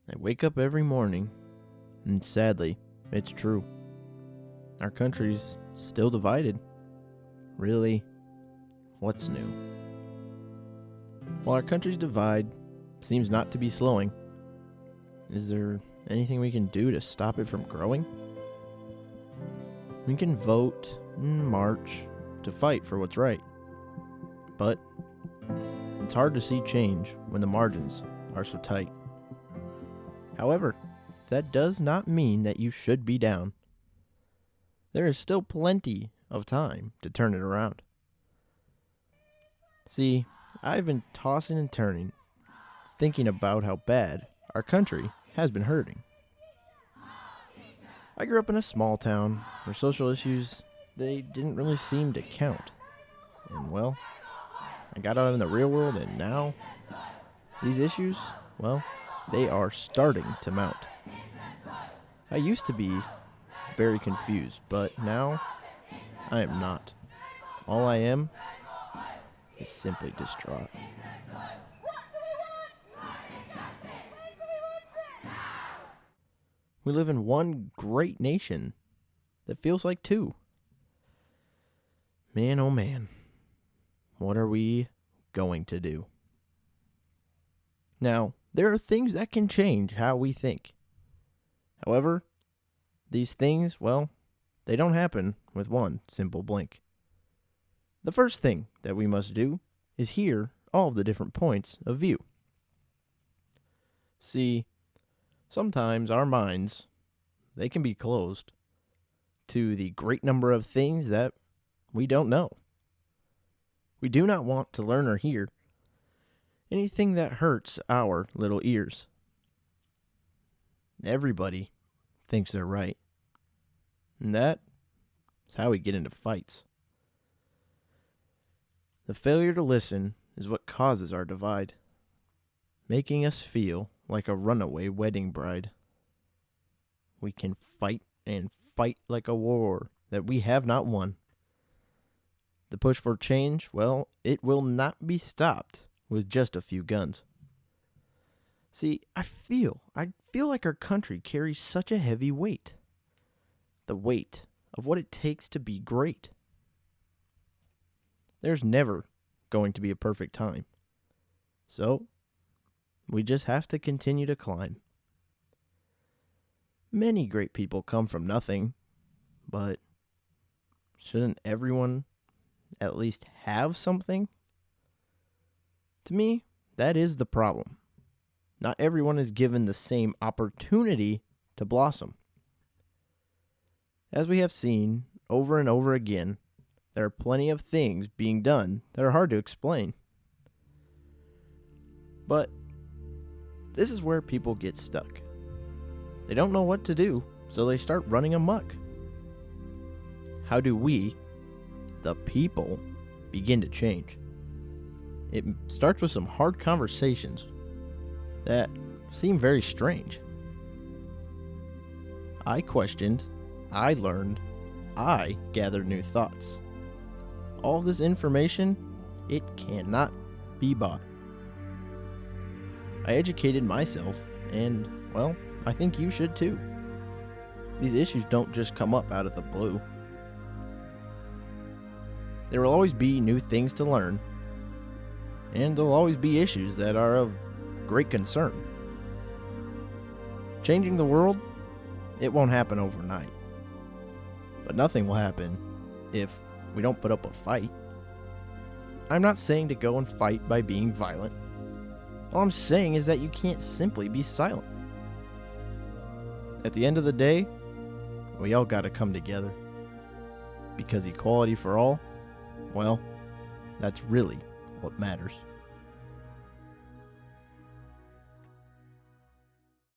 I wake up every morning, and sadly, it's true. Our country's still divided. Really, what's new? While our country's divide seems not to be slowing, is there anything we can do to stop it from growing? We can vote and march to fight for what's right. But it's hard to see change when the margins are so tight. However, that does not mean that you should be down. There is still plenty of time to turn it around. See, I've been tossing and turning, thinking about how bad our country has been hurting. I grew up in a small town where social issues, they didn't really seem to count. And well, I got out in the real world and now, these issues, well, they are starting to mount. I used to be very confused, but now I am not. All I am is simply distraught. We live in one great nation that feels like two. Man, oh man, what are we going to do? Now, there are things that can change how we think. However, these things, well, they don't happen with one simple blink. The first thing that we must do is hear all of the different points of view. See, sometimes our minds, they can be closed to the great number of things that we don't know. We do not want to learn or hear anything that hurts our little ears. Everybody thinks they're right. And that is how we get into fights. The failure to listen is what causes our divide, making us feel like a runaway wedding bride. We can fight and fight like a war that we have not won. The push for change, well, it will not be stopped with just a few guns. See, I feel like our country carries such a heavy weight. The weight of what it takes to be great. There's never going to be a perfect time. So, we just have to continue to climb. Many great people come from nothing, but shouldn't everyone at least have something? To me, that is the problem. Not everyone is given the same opportunity to blossom. As we have seen over and over again, there are plenty of things being done that are hard to explain. But this is where people get stuck. They don't know what to do, so they start running amok. How do we, the people, begin to change? It starts with some hard conversations that seem very strange. I questioned, I learned, I gathered new thoughts. All of this information, it cannot be bought. I educated myself, and, well, I think you should too. These issues don't just come up out of the blue. There will always be new things to learn, and there will always be issues that are of great concern. Changing the world, it won't happen overnight. But nothing will happen if we don't put up a fight. I'm not saying to go and fight by being violent. All I'm saying is that you can't simply be silent. At the end of the day, we all gotta come together. Because equality for all, well, that's really what matters.